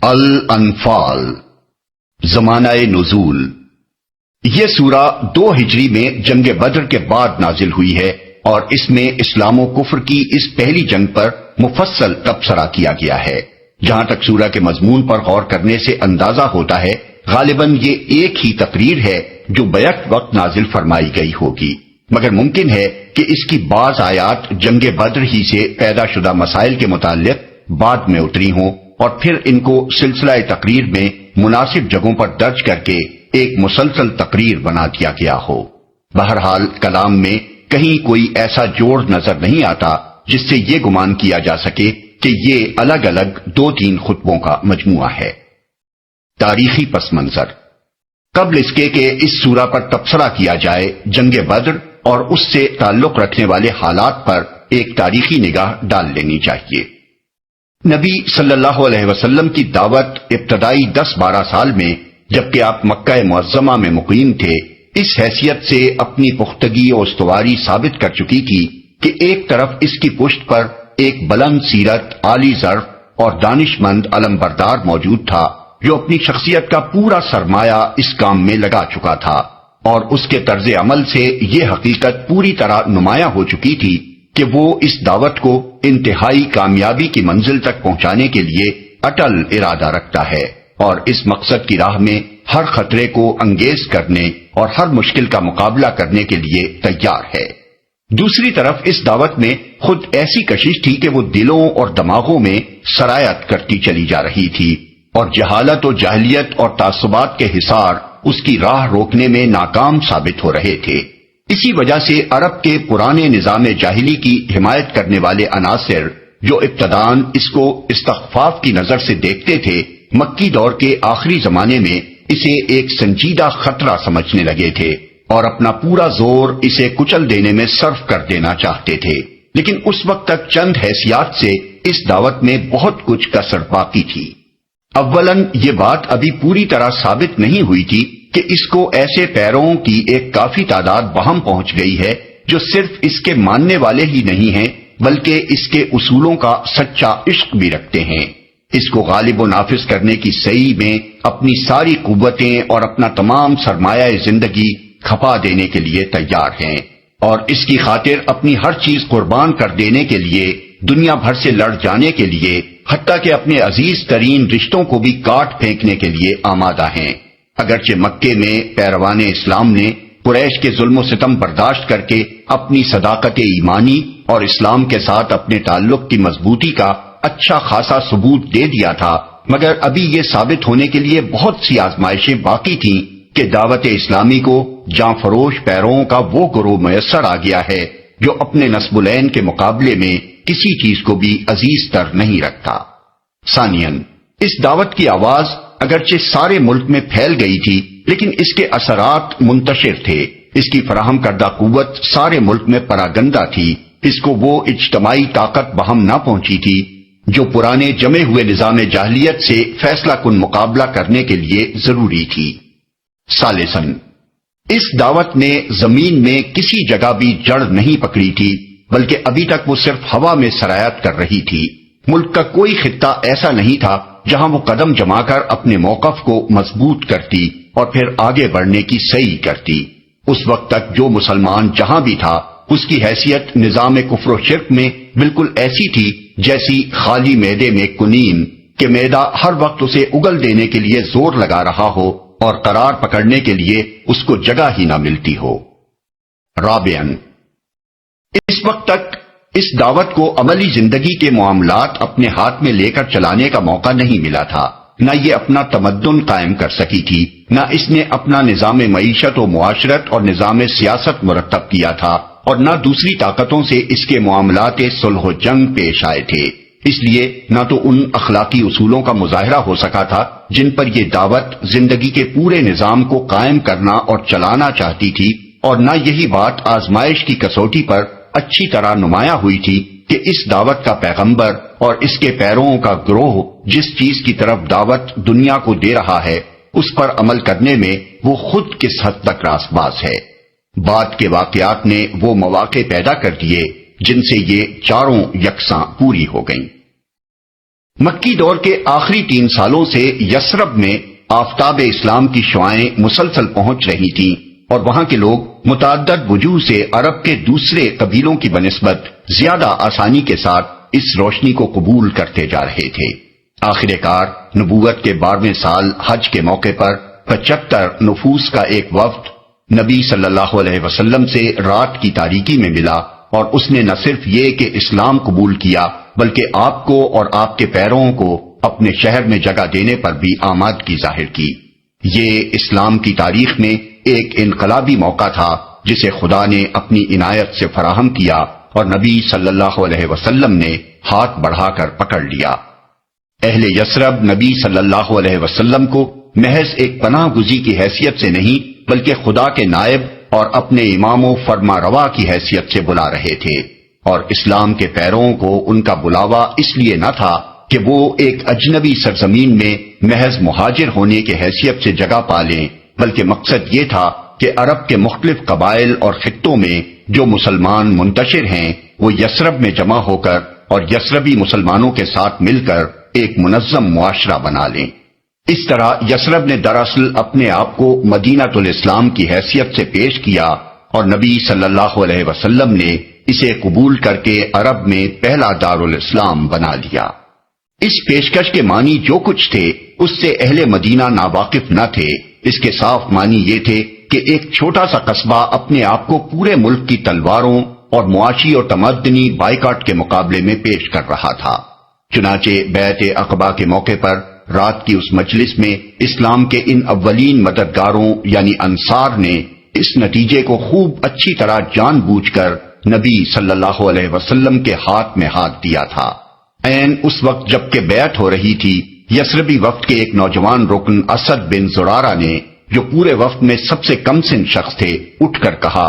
الانفال زمانہ نزول۔ یہ سورہ 2 ہجری میں جنگ بدر کے بعد نازل ہوئی ہے اور اس میں اسلام و کفر کی اس پہلی جنگ پر مفصل تبصرہ کیا گیا ہے۔ جہاں تک سورہ کے مضمون پر غور کرنے سے اندازہ ہوتا ہے غالباً یہ ایک ہی تقریر ہے جو بیک وقت نازل فرمائی گئی ہوگی، مگر ممکن ہے کہ اس کی بعض آیات جنگ بدر ہی سے پیدا شدہ مسائل کے متعلق بعد میں اتری ہوں اور پھر ان کو سلسلہ تقریر میں مناسب جگہوں پر درج کر کے ایک مسلسل تقریر بنا دیا گیا ہو۔ بہرحال کلام میں کہیں کوئی ایسا جوڑ نظر نہیں آتا جس سے یہ گمان کیا جا سکے کہ یہ الگ الگ 2-3 خطبوں کا مجموعہ ہے۔ تاریخی پس منظر۔ قبل اس کے کہ اس سورہ پر تبصرہ کیا جائے، جنگ بدر اور اس سے تعلق رکھنے والے حالات پر ایک تاریخی نگاہ ڈال لینی چاہیے۔ نبی صلی اللہ علیہ وسلم کی دعوت ابتدائی 10-12 سال میں جبکہ آپ مکہ معظمہ میں مقیم تھے، اس حیثیت سے اپنی پختگی اور استواری ثابت کر چکی تھی کہ ایک طرف اس کی پشت پر ایک بلند سیرت، عالی ظرف اور دانش مند علم بردار موجود تھا جو اپنی شخصیت کا پورا سرمایہ اس کام میں لگا چکا تھا، اور اس کے طرز عمل سے یہ حقیقت پوری طرح نمایاں ہو چکی تھی کہ وہ اس دعوت کو انتہائی کامیابی کی منزل تک پہنچانے کے لیے اٹل ارادہ رکھتا ہے اور اس مقصد کی راہ میں ہر خطرے کو انگیز کرنے اور ہر مشکل کا مقابلہ کرنے کے لیے تیار ہے۔ دوسری طرف اس دعوت میں خود ایسی کشش تھی کہ وہ دلوں اور دماغوں میں سرایت کرتی چلی جا رہی تھی اور جہالت و جاہلیت اور تعصبات کے حصار اس کی راہ روکنے میں ناکام ثابت ہو رہے تھے۔ اسی وجہ سے عرب کے پرانے نظام جاہلی کی حمایت کرنے والے عناصر جو ابتداً اس کو استخفاف کی نظر سے دیکھتے تھے، مکی دور کے آخری زمانے میں اسے ایک سنجیدہ خطرہ سمجھنے لگے تھے اور اپنا پورا زور اسے کچل دینے میں صرف کر دینا چاہتے تھے۔ لیکن اس وقت تک چند حیثیات سے اس دعوت میں بہت کچھ کسر باقی تھی۔ اولاً یہ بات ابھی پوری طرح ثابت نہیں ہوئی تھی کہ اس کو ایسے پیروں کی ایک کافی تعداد بہم پہنچ گئی ہے جو صرف اس کے ماننے والے ہی نہیں ہیں بلکہ اس کے اصولوں کا سچا عشق بھی رکھتے ہیں، اس کو غالب و نافذ کرنے کی سعی میں اپنی ساری قوتیں اور اپنا تمام سرمایہ زندگی کھپا دینے کے لیے تیار ہیں اور اس کی خاطر اپنی ہر چیز قربان کر دینے کے لیے، دنیا بھر سے لڑ جانے کے لیے، حتیٰ کہ اپنے عزیز ترین رشتوں کو بھی کاٹ پھینکنے کے لیے آمادہ ہیں۔ اگرچہ مکے میں پیروان اسلام نے قریش کے ظلم و ستم برداشت کر کے اپنی صداقت ایمانی اور اسلام کے ساتھ اپنے تعلق کی مضبوطی کا اچھا خاصا ثبوت دے دیا تھا، مگر ابھی یہ ثابت ہونے کے لیے بہت سی آزمائشیں باقی تھیں کہ دعوت اسلامی کو جاں فروش پیروں کا وہ گروہ میسر آ گیا ہے جو اپنے نسب العین کے مقابلے میں کسی چیز کو بھی عزیز تر نہیں رکھتا۔ ثانیاً، اس دعوت کی آواز اگرچہ سارے ملک میں پھیل گئی تھی لیکن اس کے اثرات منتشر تھے، اس کی فراہم کردہ قوت سارے ملک میں پراگندہ تھی، اس کو وہ اجتماعی طاقت بہم نہ پہنچی تھی جو پرانے جمے ہوئے نظام جاہلیت سے فیصلہ کن مقابلہ کرنے کے لیے ضروری تھی۔ ثالثاً، اس دعوت نے زمین میں کسی جگہ بھی جڑ نہیں پکڑی تھی بلکہ ابھی تک وہ صرف ہوا میں سرایت کر رہی تھی۔ ملک کا کوئی خطہ ایسا نہیں تھا جہاں وہ قدم جما کر اپنے موقف کو مضبوط کرتی اور پھر آگے بڑھنے کی سعی کرتی۔ اس وقت تک جو مسلمان جہاں بھی تھا اس کی حیثیت نظام کفر و شرک میں بالکل ایسی تھی جیسی خالی معدے میں کنین کہ معدہ ہر وقت اسے اگل دینے کے لیے زور لگا رہا ہو اور قرار پکڑنے کے لیے اس کو جگہ ہی نہ ملتی ہو۔ رابعاً، اس وقت تک اس دعوت کو عملی زندگی کے معاملات اپنے ہاتھ میں لے کر چلانے کا موقع نہیں ملا تھا، نہ یہ اپنا تمدن قائم کر سکی تھی، نہ اس نے اپنا نظام معیشت و معاشرت اور نظام سیاست مرتب کیا تھا، اور نہ دوسری طاقتوں سے اس کے معاملات صلح و جنگ پیش آئے تھے۔ اس لیے نہ تو ان اخلاقی اصولوں کا مظاہرہ ہو سکا تھا جن پر یہ دعوت زندگی کے پورے نظام کو قائم کرنا اور چلانا چاہتی تھی، اور نہ یہی بات آزمائش کی کسوٹی پر اچھی طرح نمایاں ہوئی تھی کہ اس دعوت کا پیغمبر اور اس کے پیروؤں کا گروہ جس چیز کی طرف دعوت دنیا کو دے رہا ہے اس پر عمل کرنے میں وہ خود کس حد تک راست باز ہے۔ بعد کے واقعات نے وہ مواقع پیدا کر دیے جن سے یہ چاروں یکساں پوری ہو گئیں۔ مکی دور کے آخری 3 سالوں سے یثرب میں آفتاب اسلام کی شعاعیں مسلسل پہنچ رہی تھیں اور وہاں کے لوگ متعدد وجوہ سے عرب کے دوسرے قبیلوں کی بنسبت زیادہ آسانی کے ساتھ اس روشنی کو قبول کرتے جا رہے تھے۔ آخر کار نبوت کے 12ویں سال حج کے موقع پر 75 نفوس کا ایک وفد نبی صلی اللہ علیہ وسلم سے رات کی تاریکی میں ملا، اور اس نے نہ صرف یہ کہ اسلام قبول کیا بلکہ آپ کو اور آپ کے پیرووں کو اپنے شہر میں جگہ دینے پر بھی آمادگی ظاہر کی۔ یہ اسلام کی تاریخ میں ایک انقلابی موقع تھا جسے خدا نے اپنی عنایت سے فراہم کیا اور نبی صلی اللہ علیہ وسلم نے ہاتھ بڑھا کر پکڑ لیا۔ اہل یثرب نبی صلی اللہ علیہ وسلم کو محض ایک پناہ گزی کی حیثیت سے نہیں بلکہ خدا کے نائب اور اپنے امام و فرما روا کی حیثیت سے بلا رہے تھے، اور اسلام کے پیرووں کو ان کا بلاوا اس لیے نہ تھا کہ وہ ایک اجنبی سرزمین میں محض مہاجر ہونے کی حیثیت سے جگہ پا لیں، بلکہ مقصد یہ تھا کہ عرب کے مختلف قبائل اور خطوں میں جو مسلمان منتشر ہیں وہ یثرب میں جمع ہو کر اور یثربی مسلمانوں کے ساتھ مل کر ایک منظم معاشرہ بنا لیں۔ اس طرح یثرب نے دراصل اپنے آپ کو مدینۃ الاسلام کی حیثیت سے پیش کیا، اور نبی صلی اللہ علیہ وسلم نے اسے قبول کر کے عرب میں پہلا دارالاسلام بنا لیا۔ اس پیشکش کے معنی جو کچھ تھے اس سے اہل مدینہ ناواقف نہ تھے۔ اس کے صاف معنی یہ تھے کہ ایک چھوٹا سا قصبہ اپنے آپ کو پورے ملک کی تلواروں اور معاشی اور تمدنی بائیکاٹ کے مقابلے میں پیش کر رہا تھا۔ چنانچہ بیعت عقبہ کے موقع پر رات کی اس مجلس میں اسلام کے ان اولین مددگاروں یعنی انصار نے اس نتیجے کو خوب اچھی طرح جان بوجھ کر نبی صلی اللہ علیہ وسلم کے ہاتھ میں ہاتھ دیا تھا۔ عین اس وقت جب کہ بیعت ہو رہی تھی، یثربی وفد کے ایک نوجوان رکن اسد بن زرارہ نے، جو پورے وفد میں سب سے کم سن شخص تھے، اٹھ کر کہا،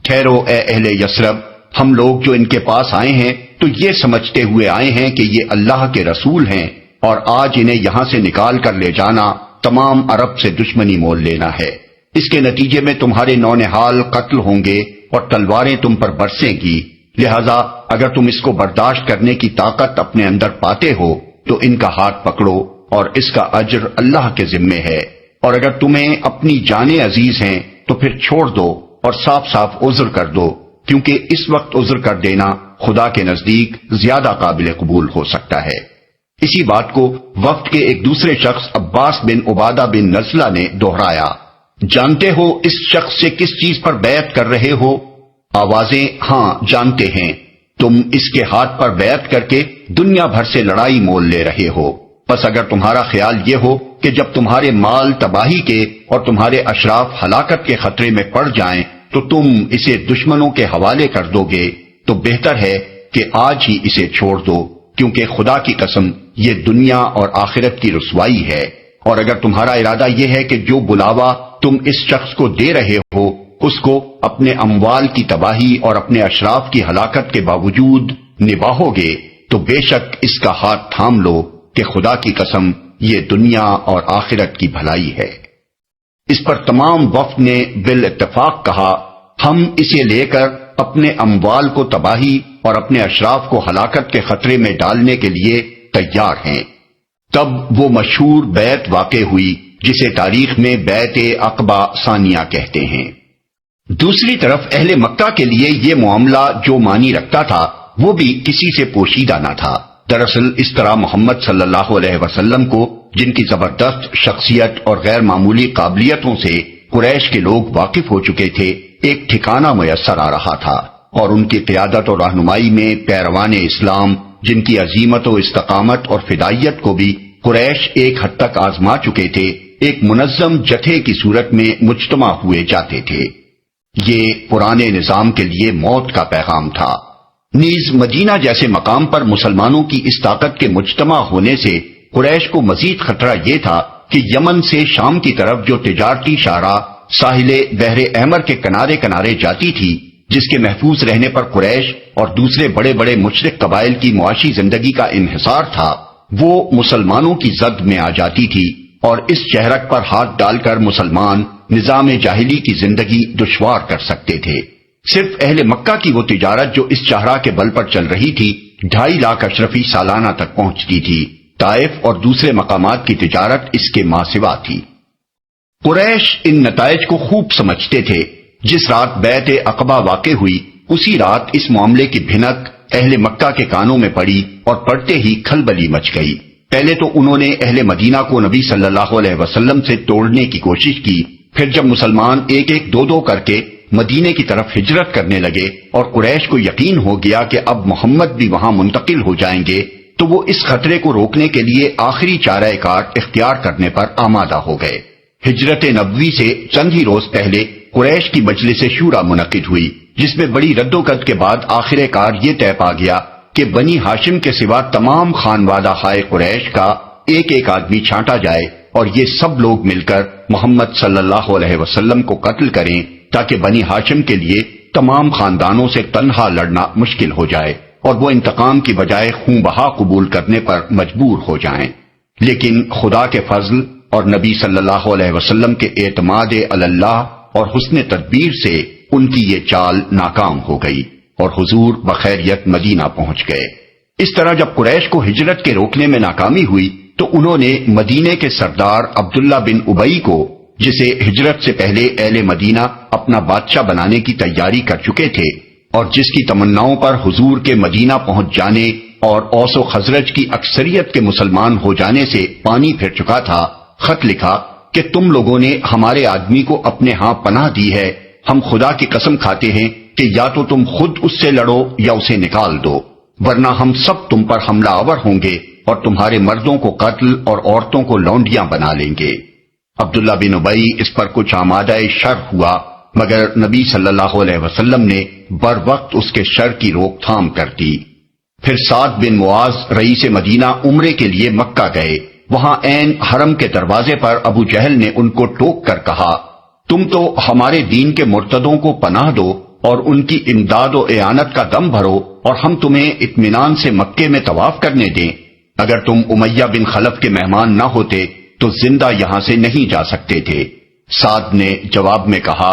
ٹھہرو اے اہل یثرب، ہم لوگ جو ان کے پاس آئے ہیں تو یہ سمجھتے ہوئے آئے ہیں کہ یہ اللہ کے رسول ہیں، اور آج انہیں یہاں سے نکال کر لے جانا تمام عرب سے دشمنی مول لینا ہے۔ اس کے نتیجے میں تمہارے نونہال قتل ہوں گے اور تلواریں تم پر برسیں گی، لہذا اگر تم اس کو برداشت کرنے کی طاقت اپنے اندر پاتے ہو تو ان کا ہاتھ پکڑو، اور اس کا اجر اللہ کے ذمے ہے، اور اگر تمہیں اپنی جانیں عزیز ہیں تو پھر چھوڑ دو اور صاف صاف عذر کر دو، کیونکہ اس وقت عذر کر دینا خدا کے نزدیک زیادہ قابل قبول ہو سکتا ہے۔ اسی بات کو وفد کے ایک دوسرے شخص عباس بن عبادہ بن نزلہ نے دہرایا، جانتے ہو اس شخص سے کس چیز پر بیعت کر رہے ہو؟ آوازیں ہاں جانتے ہیں، تم اس کے ہاتھ پر بیعت کر کے دنیا بھر سے لڑائی مول لے رہے ہو، بس اگر تمہارا خیال یہ ہو کہ جب تمہارے مال تباہی کے اور تمہارے اشراف ہلاکت کے خطرے میں پڑ جائیں تو تم اسے دشمنوں کے حوالے کر دو گے، تو بہتر ہے کہ آج ہی اسے چھوڑ دو، کیونکہ خدا کی قسم یہ دنیا اور آخرت کی رسوائی ہے۔ اور اگر تمہارا ارادہ یہ ہے کہ جو بلاوا تم اس شخص کو دے رہے ہو اس کو اپنے اموال کی تباہی اور اپنے اشراف کی ہلاکت کے باوجود نباہو گے تو بے شک اس کا ہاتھ تھام لو کہ خدا کی قسم یہ دنیا اور آخرت کی بھلائی ہے۔ اس پر تمام وفد نے بالاتفاق کہا، ہم اسے لے کر اپنے اموال کو تباہی اور اپنے اشراف کو ہلاکت کے خطرے میں ڈالنے کے لیے تیار ہیں۔ تب وہ مشہور بیعت واقع ہوئی جسے تاریخ میں بیعت عقبہ ثانیہ کہتے ہیں۔ دوسری طرف اہل مکہ کے لیے یہ معاملہ جو معنی رکھتا تھا وہ بھی کسی سے پوشیدہ نہ تھا۔ دراصل اس طرح محمد صلی اللہ علیہ وسلم کو، جن کی زبردست شخصیت اور غیر معمولی قابلیتوں سے قریش کے لوگ واقف ہو چکے تھے، ایک ٹھکانہ میسر آ رہا تھا، اور ان کی قیادت اور رہنمائی میں پیروان اسلام، جن کی عزیمت و استقامت اور فدائیت کو بھی قریش ایک حد تک آزما چکے تھے، ایک منظم جتھے کی صورت میں مجتمع ہوئے جاتے تھے۔ یہ پرانے نظام کے لیے موت کا پیغام تھا۔ نیز مدینہ جیسے مقام پر مسلمانوں کی اس طاقت کے مجتمع ہونے سے قریش کو مزید خطرہ یہ تھا کہ یمن سے شام کی طرف جو تجارتی شاہراہ ساحل بحر احمر کے کنارے کنارے جاتی تھی، جس کے محفوظ رہنے پر قریش اور دوسرے بڑے بڑے مشرک قبائل کی معاشی زندگی کا انحصار تھا، وہ مسلمانوں کی زد میں آ جاتی تھی، اور اس شہرک پر ہاتھ ڈال کر مسلمان نظام جاہلی کی زندگی دشوار کر سکتے تھے۔ صرف اہل مکہ کی وہ تجارت جو اس شاہراہ کے بل پر چل رہی تھی 2.5 لاکھ اشرفی سالانہ تک پہنچتی تھی، طائف اور دوسرے مقامات کی تجارت اس کے ماں سوا تھی۔ قریش ان نتائج کو خوب سمجھتے تھے۔ جس رات بیعت عقبہ واقع ہوئی اسی رات اس معاملے کی بھنک اہل مکہ کے کانوں میں پڑی اور پڑتے ہی کھلبلی مچ گئی۔ پہلے تو انہوں نے اہل مدینہ کو نبی صلی اللہ علیہ وسلم سے توڑنے کی کوشش کی، پھر جب مسلمان ایک ایک دو دو کر کے مدینے کی طرف ہجرت کرنے لگے اور قریش کو یقین ہو گیا کہ اب محمد بھی وہاں منتقل ہو جائیں گے، تو وہ اس خطرے کو روکنے کے لیے آخری چارہ کار اختیار کرنے پر آمادہ ہو گئے۔ ہجرت نبوی سے چند ہی روز پہلے قریش کی مجلس شورا منعقد ہوئی، جس میں بڑی رد و کد کے بعد آخر کار یہ طے پا گیا کہ بنی ہاشم کے سوا تمام خانوادہ خائے قریش کا ایک ایک آدمی چھانٹا جائے اور یہ سب لوگ مل کر محمد صلی اللہ علیہ وسلم کو قتل کریں، تاکہ بنی ہاشم کے لیے تمام خاندانوں سے تنہا لڑنا مشکل ہو جائے اور وہ انتقام کی بجائے خون بہا قبول کرنے پر مجبور ہو جائیں۔ لیکن خدا کے فضل اور نبی صلی اللہ علیہ وسلم کے اعتماد اللہ اور حسن تدبیر سے ان کی یہ چال ناکام ہو گئی اور حضور بخیریت مدینہ پہنچ گئے۔ اس طرح جب قریش کو ہجرت کے روکنے میں ناکامی ہوئی تو انہوں نے مدینے کے سردار عبداللہ بن ابی کو، جسے ہجرت سے پہلے اہل مدینہ اپنا بادشاہ بنانے کی تیاری کر چکے تھے اور جس کی تمناؤں پر حضور کے مدینہ پہنچ جانے اور اوس و خزرج کی اکثریت کے مسلمان ہو جانے سے پانی پھر چکا تھا، خط لکھا کہ تم لوگوں نے ہمارے آدمی کو اپنے ہاں پناہ دی ہے، ہم خدا کی قسم کھاتے ہیں کہ یا تو تم خود اس سے لڑو یا اسے نکال دو، ورنہ ہم سب تم پر حملہ آور ہوں گے اور تمہارے مردوں کو قتل اور عورتوں کو لونڈیاں بنا لیں گے۔ عبداللہ بن ابی اس پر کچھ آمادہ شر ہوا، مگر نبی صلی اللہ علیہ وسلم نے بر وقت اس کے شر کی روک تھام کر دی۔ پھر سعد بن معاذ رئیس مدینہ عمرے کے لیے مکہ گئے۔ وہاں عین حرم کے دروازے پر ابو جہل نے ان کو ٹوک کر کہا، تم تو ہمارے دین کے مرتدوں کو پناہ دو اور ان کی امداد و اعانت کا دم بھرو اور ہم تمہیں اطمینان سے مکے میں طواف کرنے دیں۔ اگر تم امیہ بن خلف کے مہمان نہ ہوتے تو زندہ یہاں سے نہیں جا سکتے تھے۔ سعد نے جواب میں کہا،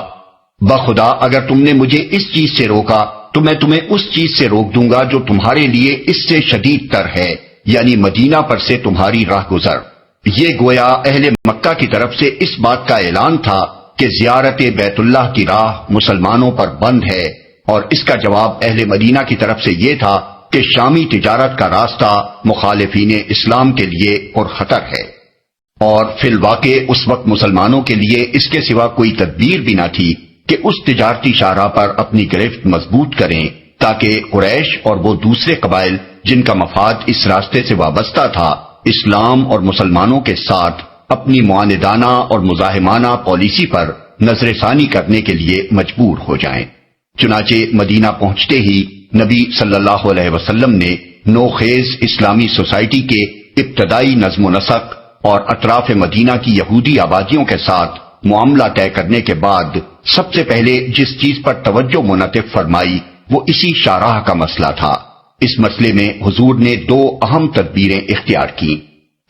بخدا اگر تم نے مجھے اس چیز سے روکا تو میں تمہیں اس چیز سے روک دوں گا جو تمہارے لیے اس سے شدید تر ہے، یعنی مدینہ پر سے تمہاری راہ گزر۔ یہ گویا اہل مکہ کی طرف سے اس بات کا اعلان تھا کہ زیارت بیت اللہ کی راہ مسلمانوں پر بند ہے، اور اس کا جواب اہل مدینہ کی طرف سے یہ تھا کہ شامی تجارت کا راستہ مخالفین اسلام کے لیے پرخطر ہے، اور فی الواقع اس وقت مسلمانوں کے لیے اس کے سوا کوئی تدبیر بھی نہ تھی کہ اس تجارتی شاہراہ پر اپنی گرفت مضبوط کریں، تاکہ قریش اور وہ دوسرے قبائل جن کا مفاد اس راستے سے وابستہ تھا اسلام اور مسلمانوں کے ساتھ اپنی معاندانہ اور مزاحمانہ پالیسی پر نظر ثانی کرنے کے لیے مجبور ہو جائیں۔ چنانچہ مدینہ پہنچتے ہی نبی صلی اللہ علیہ وسلم نے نوخیز اسلامی سوسائٹی کے ابتدائی نظم و نسق اور اطراف مدینہ کی یہودی آبادیوں کے ساتھ معاملہ طے کرنے کے بعد سب سے پہلے جس چیز پر توجہ منعطف فرمائی وہ اسی شاہراہ کا مسئلہ تھا۔ اس مسئلے میں حضور نے دو اہم تدبیریں اختیار کی۔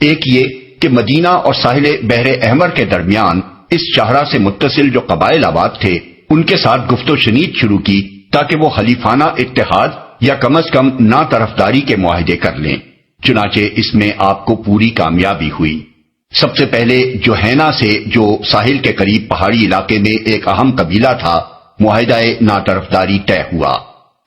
ایک یہ کہ مدینہ اور ساحل بحر احمر کے درمیان اس شاہراہ سے متصل جو قبائل آباد تھے ان کے ساتھ گفت و شنید شروع کی، تاکہ وہ حلیفانہ اتحاد یا کم از کم نا طرفداری کے معاہدے کر لیں۔ چنانچہ اس میں آپ کو پوری کامیابی ہوئی۔ سب سے پہلے جوہینا سے، جو ساحل کے قریب پہاڑی علاقے میں ایک اہم قبیلہ تھا، معاہدہ نا طرفداری طے ہوا۔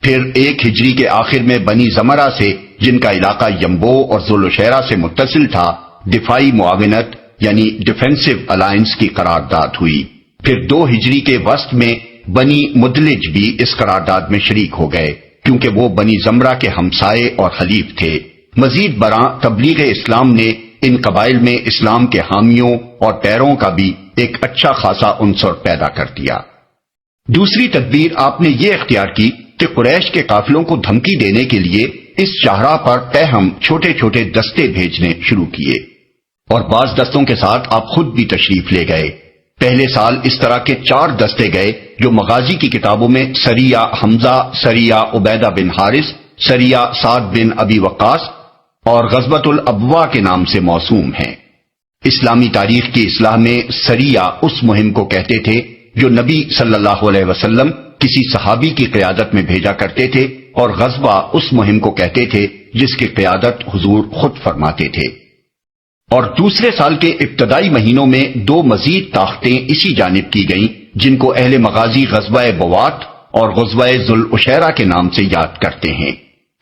پھر 1 ہجری کے آخر میں بنی زمرہ سے، جن کا علاقہ یمبو اور ذوالشیرہ سے متصل تھا، دفاعی معاونت یعنی ڈیفینسو الائنس کی قرارداد ہوئی۔ پھر 2 ہجری کے وسط میں بنی مدلج بھی اس قرارداد میں شریک ہو گئے، کیونکہ وہ بنی زمرہ کے ہمسائے اور حلیف تھے۔ مزید برآں تبلیغ اسلام نے ان قبائل میں اسلام کے حامیوں اور پیروں کا بھی ایک اچھا خاصا عنصر پیدا کر دیا۔ دوسری تدبیر آپ نے یہ اختیار کی کہ قریش کے قافلوں کو دھمکی دینے کے لیے اس شاہراہ پر تہم چھوٹے چھوٹے دستے بھیجنے شروع کیے، اور بعض دستوں کے ساتھ آپ خود بھی تشریف لے گئے۔ پہلے سال اس طرح کے 4 دستے گئے جو مغازی کی کتابوں میں سریہ حمزہ، سریہ عبیدہ بن حارث، سریہ سعد بن ابی وقاص اور غزوۃ الابوا کے نام سے موسوم ہیں۔ اسلامی تاریخ کی اصلاح میں سریہ اس مہم کو کہتے تھے جو نبی صلی اللہ علیہ وسلم کسی صحابی کی قیادت میں بھیجا کرتے تھے، اور غزوہ اس مہم کو کہتے تھے جس کی قیادت حضور خود فرماتے تھے۔ اور دوسرے سال کے ابتدائی مہینوں میں 2 مزید طاقتیں اسی جانب کی گئیں، جن کو اہل مغازی غزوہ بوات اور غزوہ ذوالعشیرہ کے نام سے یاد کرتے ہیں۔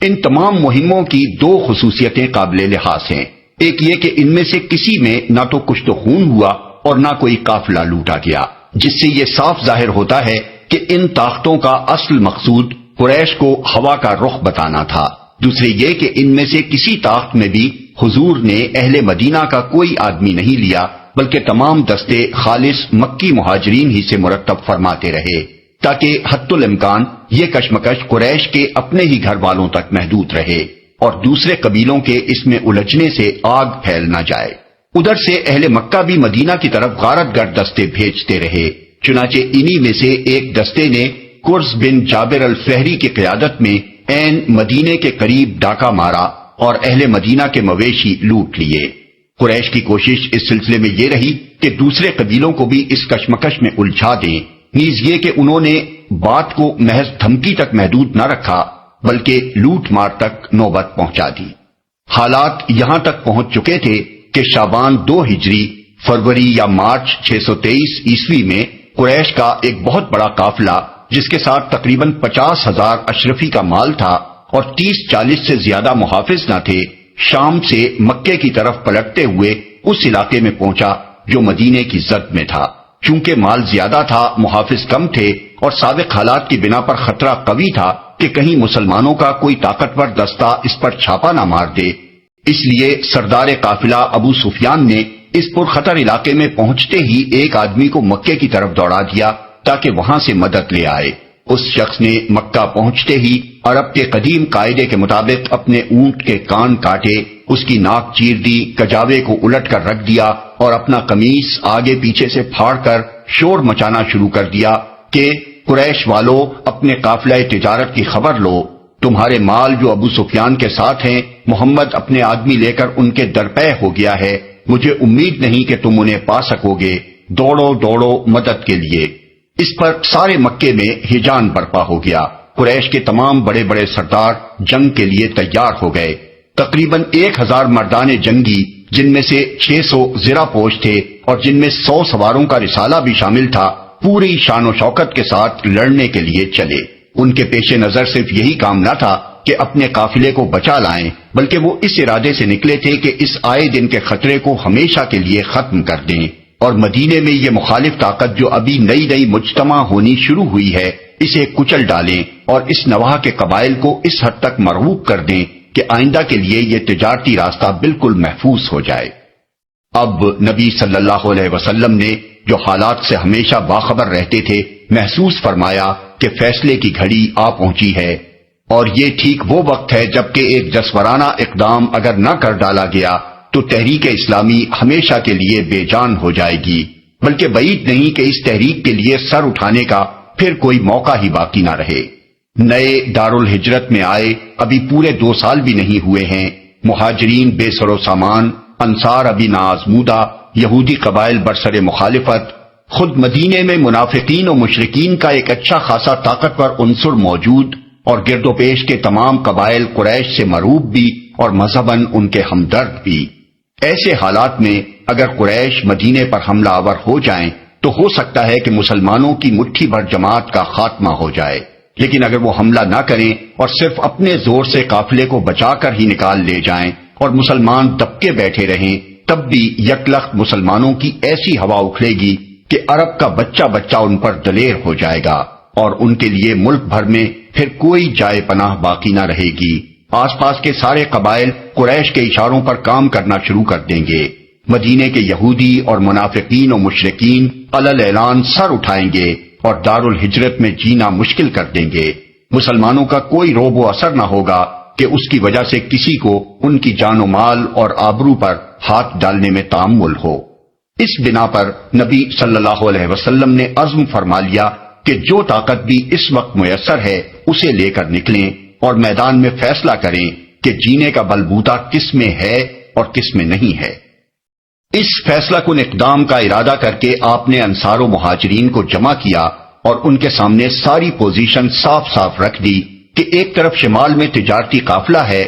ان تمام مہموں کی 2 خصوصیتیں قابل لحاظ ہیں۔ ایک یہ کہ ان میں سے کسی میں نہ تو کشت و خون ہوا اور نہ کوئی قافلہ لوٹا گیا، جس سے یہ صاف ظاہر ہوتا ہے کہ ان طاقتوں کا اصل مقصود قریش کو ہوا کا رخ بتانا تھا۔ دوسرے یہ کہ ان میں سے کسی طاقت میں بھی حضور نے اہل مدینہ کا کوئی آدمی نہیں لیا، بلکہ تمام دستے خالص مکی مہاجرین ہی سے مرتب فرماتے رہے، تاکہ حتی الامکان یہ کشمکش قریش کے اپنے ہی گھر والوں تک محدود رہے اور دوسرے قبیلوں کے اس میں الجھنے سے آگ پھیل نہ جائے۔ ادھر سے اہل مکہ بھی مدینہ کی طرف غارت گر دستے بھیجتے رہے، چنانچہ انہی میں سے ایک دستے نے قرز بن جابر الفہری کی قیادت میں عین مدینے کے قریب ڈاکہ مارا اور اہل مدینہ کے مویشی لوٹ لیے۔ قریش کی کوشش اس سلسلے میں یہ رہی کہ دوسرے قبیلوں کو بھی اس کشمکش میں الجھا دیں، نیز یہ کہ انہوں نے بات کو محض دھمکی تک محدود نہ رکھا بلکہ لوٹ مار تک نوبت پہنچا دی۔ حالات یہاں تک پہنچ چکے تھے کہ شعبان 2 ہجری فروری یا مارچ 623 عیسوی میں قریش کا ایک بہت بڑا قافلہ، جس کے ساتھ تقریباً 50,000 اشرفی کا مال تھا اور 30-40 سے زیادہ محافظ نہ تھے، شام سے مکے کی طرف پلٹتے ہوئے اس علاقے میں پہنچا جو مدینے کی زد میں تھا۔ چونکہ مال زیادہ تھا، محافظ کم تھے اور سابق حالات کی بنا پر خطرہ قوی تھا کہ کہیں مسلمانوں کا کوئی طاقتور دستہ اس پر چھاپا نہ مار دے، اس لیے سردار قافلہ ابو سفیان نے اس پرخطر علاقے میں پہنچتے ہی ایک آدمی کو مکے کی طرف دوڑا دیا تاکہ وہاں سے مدد لے آئے۔ اس شخص نے مکہ پہنچتے ہی عرب کے قدیم قاعدے کے مطابق اپنے اونٹ کے کان کاٹے، اس کی ناک چیر دی، کجاوے کو الٹ کر رکھ دیا اور اپنا قمیص آگے پیچھے سے پھاڑ کر شور مچانا شروع کر دیا کہ قریش والو، اپنے قافلہ تجارت کی خبر لو، تمہارے مال جو ابو سفیان کے ساتھ ہیں، محمد اپنے آدمی لے کر ان کے درپے ہو گیا ہے، مجھے امید نہیں کہ تم انہیں پا سکو گے، دوڑو دوڑو مدد کے لیے۔ اس پر سارے مکے میں ہیجان برپا ہو گیا۔ قریش کے تمام بڑے بڑے سردار جنگ کے لیے تیار ہو گئے۔ تقریباً 1000 مردان جنگی، جن میں سے 600 زرہ پوش تھے اور جن میں 100 سواروں کا رسالہ بھی شامل تھا، پوری شان و شوکت کے ساتھ لڑنے کے لیے چلے۔ ان کے پیش نظر صرف یہی کام نہ تھا کہ اپنے قافلے کو بچا لائیں، بلکہ وہ اس ارادے سے نکلے تھے کہ اس آئے دن کے خطرے کو ہمیشہ کے لیے ختم کر دیں اور مدینے میں یہ مخالف طاقت جو ابھی نئی نئی مجتمع ہونی شروع ہوئی ہے، اسے کچل ڈالیں اور اس نواح کے قبائل کو اس حد تک مرغوب کر دیں کہ آئندہ کے لیے یہ تجارتی راستہ بالکل محفوظ ہو جائے۔ اب نبی صلی اللہ علیہ وسلم نے جو حالات سے ہمیشہ باخبر رہتے تھے، محسوس فرمایا کہ فیصلے کی گھڑی آ پہنچی ہے، اور یہ ٹھیک وہ وقت ہے جبکہ ایک جسورانہ اقدام اگر نہ کر ڈالا گیا تو تحریک اسلامی ہمیشہ کے لیے بے جان ہو جائے گی، بلکہ بعید نہیں کہ اس تحریک کے لیے سر اٹھانے کا پھر کوئی موقع ہی باقی نہ رہے۔ نئے دارالہجرت میں آئے ابھی پورے 2 سال بھی نہیں ہوئے ہیں، مہاجرین بے سر و سامان، انصار ابھی ناآزمودہ، یہودی قبائل برسر مخالفت، خود مدینے میں منافقین و مشرکین کا ایک اچھا خاصا طاقتور عنصر موجود، اور گرد و پیش کے تمام قبائل قریش سے مرعوب بھی اور مذہباً ان کے ہمدرد بھی۔ ایسے حالات میں اگر قریش مدینے پر حملہ آور ہو جائیں تو ہو سکتا ہے کہ مسلمانوں کی مٹھی بھر جماعت کا خاتمہ ہو جائے، لیکن اگر وہ حملہ نہ کریں اور صرف اپنے زور سے قافلے کو بچا کر ہی نکال لے جائیں اور مسلمان دبکے بیٹھے رہیں، تب بھی یکلخت مسلمانوں کی ایسی ہوا اکھڑے گی کہ عرب کا بچہ بچہ ان پر دلیر ہو جائے گا اور ان کے لیے ملک بھر میں پھر کوئی جائے پناہ باقی نہ رہے گی۔ آس پاس کے سارے قبائل قریش کے اشاروں پر کام کرنا شروع کر دیں گے۔ مدینے کے یہودی اور منافقین و مشرکین علل اعلان سر اٹھائیں گے اور دارالہجرت میں جینا مشکل کر دیں گے۔ مسلمانوں کا کوئی روب و اثر نہ ہوگا کہ اس کی وجہ سے کسی کو ان کی جان و مال اور آبرو پر ہاتھ ڈالنے میں تامل ہو۔ اس بنا پر نبی صلی اللہ علیہ وسلم نے عزم فرما لیا کہ جو طاقت بھی اس وقت میسر ہے اسے لے کر نکلیں اور میدان میں فیصلہ کریں کہ جینے کا بلبوتا کس میں ہے اور کس میں نہیں ہے۔ اس فیصلہ کن اقدام کا ارادہ کر کے آپ نے انصار و مہاجرین کو جمع کیا اور ان کے سامنے ساری پوزیشن صاف صاف رکھ دی کہ ایک طرف شمال میں تجارتی قافلہ ہے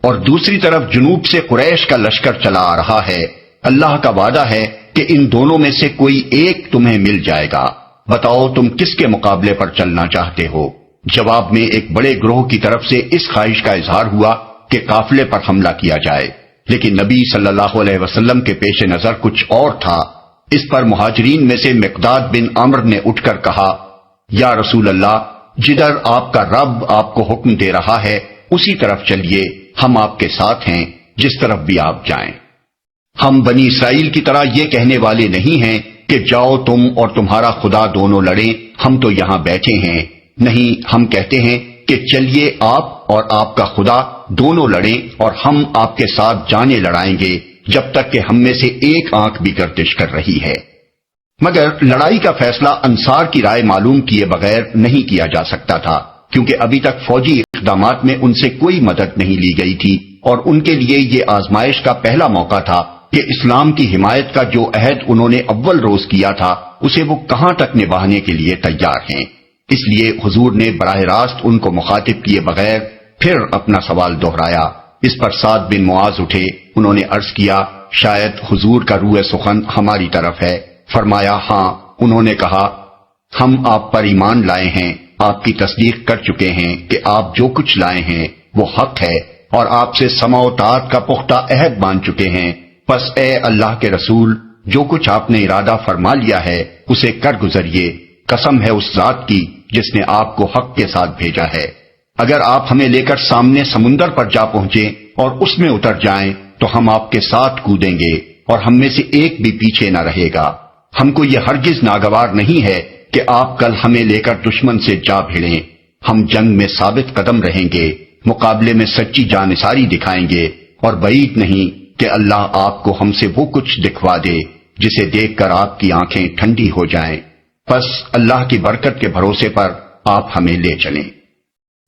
اور دوسری طرف جنوب سے قریش کا لشکر چلا آ رہا ہے۔ اللہ کا وعدہ ہے کہ ان دونوں میں سے کوئی ایک تمہیں مل جائے گا، بتاؤ تم کس کے مقابلے پر چلنا چاہتے ہو؟ جواب میں ایک بڑے گروہ کی طرف سے اس خواہش کا اظہار ہوا کہ قافلے پر حملہ کیا جائے، لیکن نبی صلی اللہ علیہ وسلم کے پیش نظر کچھ اور تھا۔ اس پر مہاجرین میں سے مقداد بن عمرو نے اٹھ کر کہا، یا رسول اللہ، جدھر آپ کا رب آپ کو حکم دے رہا ہے اسی طرف چلیے، ہم آپ کے ساتھ ہیں، جس طرف بھی آپ جائیں۔ ہم بنی اسرائیل کی طرح یہ کہنے والے نہیں ہیں کہ جاؤ تم اور تمہارا خدا دونوں لڑیں، ہم تو یہاں بیٹھے ہیں۔ نہیں، ہم کہتے ہیں کہ چلیے آپ اور آپ کا خدا دونوں لڑیں، اور ہم آپ کے ساتھ جانیں لڑائیں گے جب تک کہ ہم میں سے ایک آنکھ بھی گردش کر رہی ہے۔ مگر لڑائی کا فیصلہ انصار کی رائے معلوم کیے بغیر نہیں کیا جا سکتا تھا، کیونکہ ابھی تک فوجی اقدامات میں ان سے کوئی مدد نہیں لی گئی تھی، اور ان کے لیے یہ آزمائش کا پہلا موقع تھا کہ اسلام کی حمایت کا جو عہد انہوں نے اول روز کیا تھا اسے وہ کہاں تک نبھانے کے لیے تیار ہیں۔ اس لیے حضور نے براہ راست ان کو مخاطب کیے بغیر پھر اپنا سوال دہرایا۔ اس پر سعد بن معاذ اٹھے، انہوں نے عرض کیا، شاید حضور کا روح سخن ہماری طرف ہے۔ فرمایا، ہاں۔ انہوں نے کہا، ہم آپ پر ایمان لائے ہیں، آپ کی تصدیق کر چکے ہیں کہ آپ جو کچھ لائے ہیں وہ حق ہے، اور آپ سے سمع و طاعت کا پختہ عہد مان چکے ہیں۔ پس اے اللہ کے رسول، جو کچھ آپ نے ارادہ فرما لیا ہے اسے کر گزریے، قسم ہے اس ذات کی جس نے آپ کو حق کے ساتھ بھیجا ہے۔ اگر آپ ہمیں لے کر سامنے سمندر پر جا پہنچیں اور اس میں اتر جائیں تو ہم آپ کے ساتھ کودیں گے، اور ہم میں سے ایک بھی پیچھے نہ رہے گا۔ ہم کو یہ ہرگز ناگوار نہیں ہے کہ آپ کل ہمیں لے کر دشمن سے جا بھیڑیں۔ ہم جنگ میں ثابت قدم رہیں گے، مقابلے میں سچی جانثاری دکھائیں گے، اور بعید نہیں کہ اللہ آپ کو ہم سے وہ کچھ دکھوا دے جسے دیکھ کر آپ کی آنکھیں ٹھنڈی ہو جائیں۔ پس اللہ کی برکت کے بھروسے پر آپ ہمیں لے چلیں۔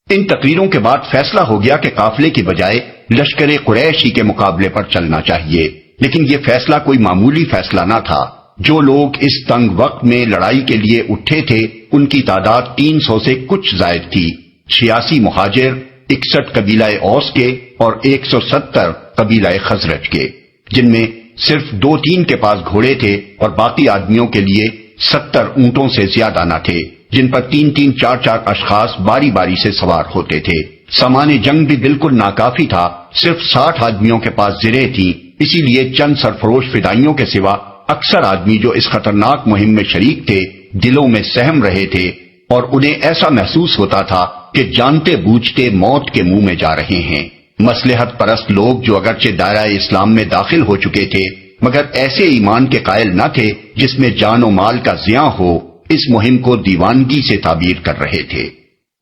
ان تقریروں کے بعد فیصلہ ہو گیا کہ قافلے کی بجائے لشکر قریش ہی کے مقابلے پر چلنا چاہیے، لیکن یہ فیصلہ کوئی معمولی فیصلہ نہ تھا۔ جو لوگ اس تنگ وقت میں لڑائی کے لیے اٹھے تھے ان کی تعداد 300 سے کچھ زائد تھی۔ 86 مہاجر، 61 قبیلہ اوس کے اور 170 قبیلہ خزرج کے، جن میں صرف 2-3 کے پاس گھوڑے تھے، اور باقی آدمیوں کے لیے 70 اونٹوں سے زیادہ نہ تھے، جن پر 3-3 4-4 اشخاص باری باری سے سوار ہوتے تھے۔ سامان جنگ بھی بالکل ناکافی تھا، صرف 60 آدمیوں کے پاس زرہیں تھیں، اسی لیے چند سرفروش فدائیوں کے سوا اکثر آدمی جو اس خطرناک مہم میں شریک تھے دلوں میں سہم رہے تھے، اور انہیں ایسا محسوس ہوتا تھا کہ جانتے بوجھتے موت کے منہ میں جا رہے ہیں۔ مصلحت پرست لوگ جو اگرچہ دائرہ اسلام میں داخل ہو چکے تھے مگر ایسے ایمان کے قائل نہ تھے جس میں جان و مال کا زیاں ہو، اس مہم کو دیوانگی سے تعبیر کر رہے تھے،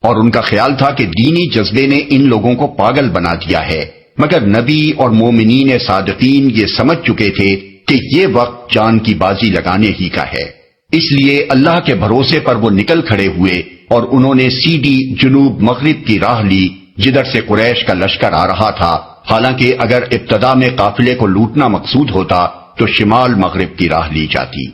اور ان کا خیال تھا کہ دینی جذبے نے ان لوگوں کو پاگل بنا دیا ہے۔ مگر نبی اور مومنین صادقین یہ سمجھ چکے تھے کہ یہ وقت جان کی بازی لگانے ہی کا ہے، اس لیے اللہ کے بھروسے پر وہ نکل کھڑے ہوئے، اور انہوں نے سیدھی جنوب مغرب کی راہ لی جدھر سے قریش کا لشکر آ رہا تھا۔ حالانکہ اگر ابتدا میں قافلے کو لوٹنا مقصود ہوتا تو شمال مغرب کی راہ لی جاتی۔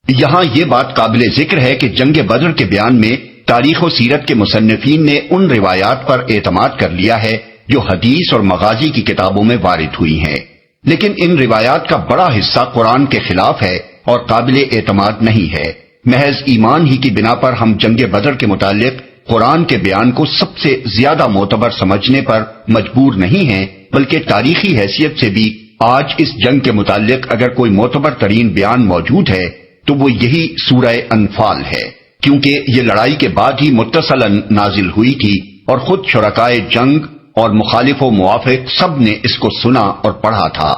یہاں یہ بات قابل ذکر ہے کہ جنگ بدر کے بیان میں تاریخ و سیرت کے مصنفین نے ان روایات پر اعتماد کر لیا ہے جو حدیث اور مغازی کی کتابوں میں وارد ہوئی ہیں، لیکن ان روایات کا بڑا حصہ قرآن کے خلاف ہے اور قابل اعتماد نہیں ہے۔ محض ایمان ہی کی بنا پر ہم جنگ بدر کے متعلق قرآن کے بیان کو سب سے زیادہ معتبر سمجھنے پر مجبور نہیں ہیں، بلکہ تاریخی حیثیت سے بھی آج اس جنگ کے متعلق اگر کوئی معتبر ترین بیان موجود ہے تو وہ یہی سورہ انفال ہے، کیونکہ یہ لڑائی کے بعد ہی متصلاً نازل ہوئی تھی، اور خود شرکائے جنگ اور مخالف و موافق سب نے اس کو سنا اور پڑھا تھا۔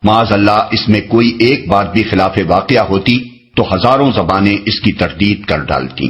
معاذ اللہ اس میں کوئی ایک بات بھی خلاف واقعہ ہوتی تو ہزاروں زبانیں اس کی تردید کر ڈالتی۔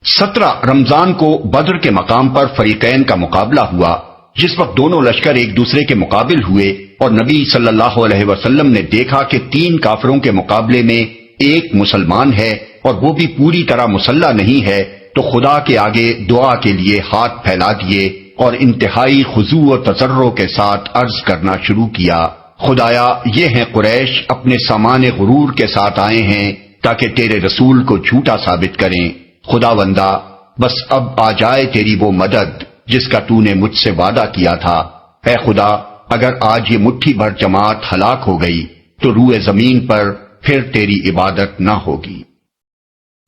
17 رمضان کو بدر کے مقام پر فریقین کا مقابلہ ہوا، جس وقت دونوں لشکر ایک دوسرے کے مقابل ہوئے، اور نبی صلی اللہ علیہ وسلم نے دیکھا کہ 3 کافروں کے مقابلے میں ایک مسلمان ہے اور وہ بھی پوری طرح مسلح نہیں ہے، تو خدا کے آگے دعا کے لیے ہاتھ پھیلا دیے اور انتہائی خضوع و تضرع کے ساتھ عرض کرنا شروع کیا، خدایا یہ ہیں قریش اپنے سامان غرور کے ساتھ آئے ہیں تاکہ تیرے رسول کو جھوٹا ثابت کریں، خداوندا بس اب آ جائے تیری وہ مدد جس کا تو نے مجھ سے وعدہ کیا تھا، اے خدا اگر آج یہ مٹھی بھر جماعت ہلاک ہو گئی تو روئے زمین پر پھر تیری عبادت نہ ہوگی۔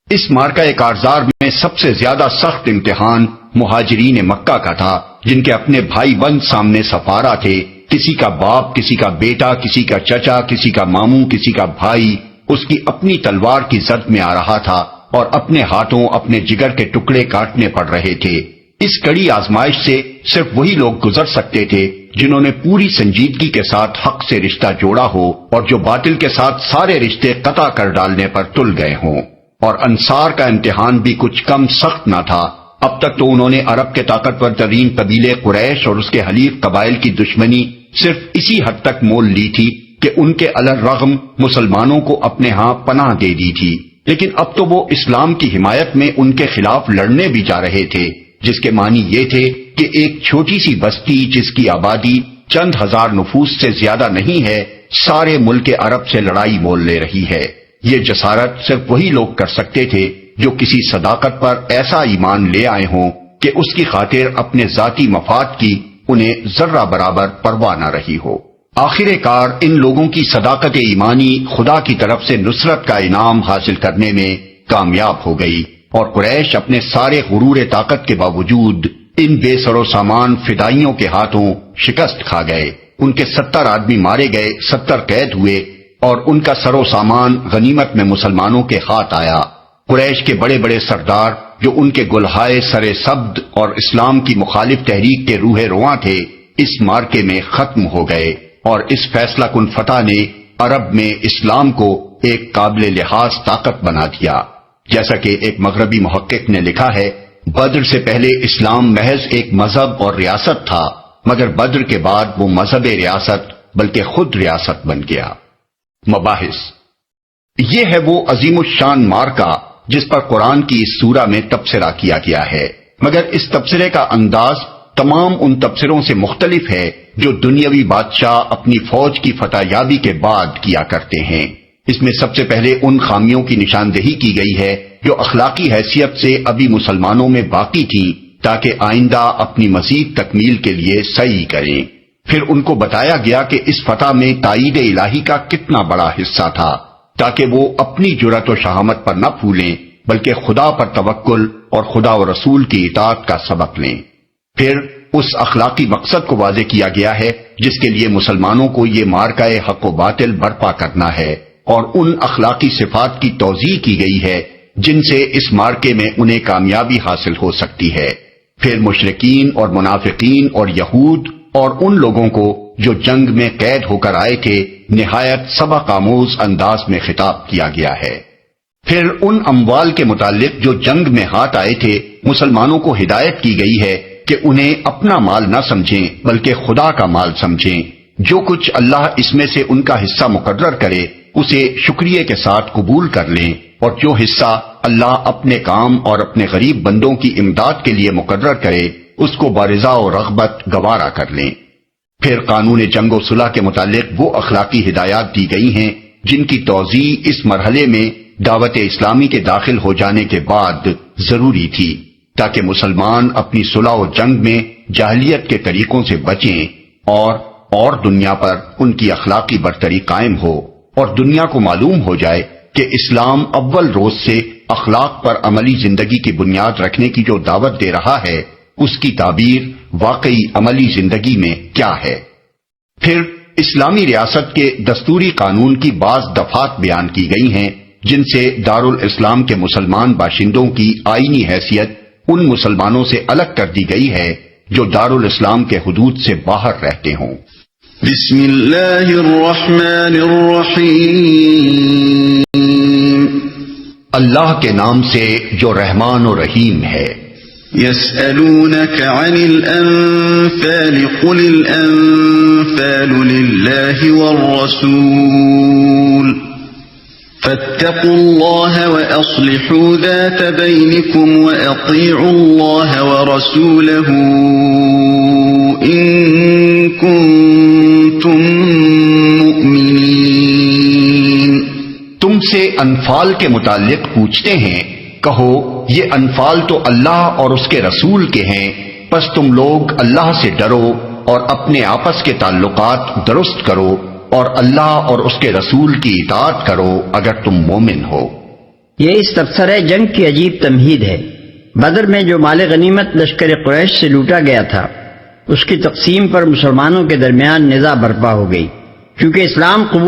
اس مارکہ کارزار میں سب سے زیادہ سخت امتحان مہاجرین مکہ کا تھا، جن کے اپنے بھائی بند سامنے سفارا تھے، کسی کا باپ، کسی کا بیٹا، کسی کا چچا، کسی کا ماموں، کسی کا بھائی اس کی اپنی تلوار کی زد میں آ رہا تھا اور اپنے ہاتھوں اپنے جگر کے ٹکڑے کاٹنے پڑ رہے تھے۔ اس کڑی آزمائش سے صرف وہی لوگ گزر سکتے تھے جنہوں نے پوری سنجیدگی کے ساتھ حق سے رشتہ جوڑا ہو اور جو باطل کے ساتھ سارے رشتے قطع کر ڈالنے پر تل گئے ہوں۔ اور انصار کا امتحان بھی کچھ کم سخت نہ تھا۔ اب تک تو انہوں نے عرب کے طاقتور ترین قبیلے قریش اور اس کے حلیف قبائل کی دشمنی صرف اسی حد تک مول لی تھی کہ ان کے الرغم مسلمانوں کو اپنے ہاں پناہ دے دی تھی، لیکن اب تو وہ اسلام کی حمایت میں ان کے خلاف لڑنے بھی جا رہے تھے، جس کے معنی یہ تھے کہ ایک چھوٹی سی بستی جس کی آبادی چند ہزار نفوس سے زیادہ نہیں ہے، سارے ملک عرب سے لڑائی مول لے رہی ہے۔ یہ جسارت صرف وہی لوگ کر سکتے تھے جو کسی صداقت پر ایسا ایمان لے آئے ہوں کہ اس کی خاطر اپنے ذاتی مفاد کی انہیں ذرہ برابر پرواہ نہ رہی ہو۔ آخر کار ان لوگوں کی صداقت ایمانی خدا کی طرف سے نصرت کا انعام حاصل کرنے میں کامیاب ہو گئی، اور قریش اپنے سارے غرور طاقت کے باوجود ان بے سر و سامان فدائیوں کے ہاتھوں شکست کھا گئے۔ ان کے 70 آدمی مارے گئے، 70 قید ہوئے، اور ان کا سر و سامان غنیمت میں مسلمانوں کے ہاتھ آیا۔ قریش کے بڑے بڑے سردار جو ان کے گلہائے سر سبد اور اسلام کی مخالف تحریک کے روح رواں تھے، اس مارکے میں ختم ہو گئے، اور اس فیصلہ کن فتح نے عرب میں اسلام کو ایک قابل لحاظ طاقت بنا دیا۔ جیسا کہ ایک مغربی محقق نے لکھا ہے، بدر سے پہلے اسلام محض ایک مذہب اور ریاست تھا، مگر بدر کے بعد وہ مذہب ریاست بلکہ خود ریاست بن گیا۔ مباحث: یہ ہے وہ عظیم الشان مارکہ جس پر قرآن کی اس سورہ میں تبصرہ کیا گیا ہے، مگر اس تبصرے کا انداز تمام ان تبصروں سے مختلف ہے جو دنیاوی بادشاہ اپنی فوج کی فتح یابی کے بعد کیا کرتے ہیں۔ اس میں سب سے پہلے ان خامیوں کی نشاندہی کی گئی ہے جو اخلاقی حیثیت سے ابھی مسلمانوں میں باقی تھیں، تاکہ آئندہ اپنی مزید تکمیل کے لیے سعی کریں۔ پھر ان کو بتایا گیا کہ اس فتح میں تائید الہی کا کتنا بڑا حصہ تھا، تاکہ وہ اپنی جرأت و شہامت پر نہ پھولیں بلکہ خدا پر توکل اور خدا و رسول کی اطاعت کا سبق لیں۔ پھر اس اخلاقی مقصد کو واضح کیا گیا ہے جس کے لیے مسلمانوں کو یہ مارکہ حق و باطل برپا کرنا ہے، اور ان اخلاقی صفات کی توضیح کی گئی ہے جن سے اس مارکے میں انہیں کامیابی حاصل ہو سکتی ہے۔ پھر مشرکین اور منافقین اور یہود اور ان لوگوں کو جو جنگ میں قید ہو کر آئے تھے نہایت سبق آموز انداز میں خطاب کیا گیا ہے۔ پھر ان اموال کے متعلق جو جنگ میں ہاتھ آئے تھے مسلمانوں کو ہدایت کی گئی ہے کہ انہیں اپنا مال نہ سمجھیں بلکہ خدا کا مال سمجھیں۔ جو کچھ اللہ اس میں سے ان کا حصہ مقرر کرے اسے شکریہ کے ساتھ قبول کر لیں، اور جو حصہ اللہ اپنے کام اور اپنے غریب بندوں کی امداد کے لیے مقرر کرے اس کو بارضا و رغبت گوارا کر لیں۔ پھر قانون جنگ و صلح کے متعلق وہ اخلاقی ہدایات دی گئی ہیں جن کی توضیح اس مرحلے میں دعوت اسلامی کے داخل ہو جانے کے بعد ضروری تھی، تاکہ مسلمان اپنی صلح و جنگ میں جاہلیت کے طریقوں سے بچیں اور دنیا پر ان کی اخلاقی برتری قائم ہو، اور دنیا کو معلوم ہو جائے کہ اسلام اول روز سے اخلاق پر عملی زندگی کی بنیاد رکھنے کی جو دعوت دے رہا ہے اس کی تعبیر واقعی عملی زندگی میں کیا ہے۔ پھر اسلامی ریاست کے دستوری قانون کی بعض دفعات بیان کی گئی ہیں جن سے دارالاسلام کے مسلمان باشندوں کی آئینی حیثیت ان مسلمانوں سے الگ کر دی گئی ہے جو دارالاسلام کے حدود سے باہر رہتے ہوں۔ بسم اللہ الرحمن الرحیم، اللہ کے نام سے جو رحمان و رحیم ہے۔ يسألونك عن الأنفال قل الأنفال لله والرسول فاتقوا الله وأصلحوا ذات بينكم وأطيعوا الله ورسوله إن كنتم مؤمنين۔ تم سے انفال کے متعلق پوچھتے ہیں، کہو یہ انفال تو اللہ اور اس کے رسول کے ہیں، پس تم لوگ اللہ سے ڈرو اور اپنے آپس کے تعلقات درست کرو اور اللہ اور اس کے رسول کی اطاعت کرو اگر تم مومن ہو۔ یہ اس تبصرہ جنگ کی عجیب تمہید ہے۔ بدر میں جو مال غنیمت لشکر قریش سے لوٹا گیا تھا اس کی تقسیم پر مسلمانوں کے درمیان نزاع برپا ہو گئی، کیونکہ اسلام قبول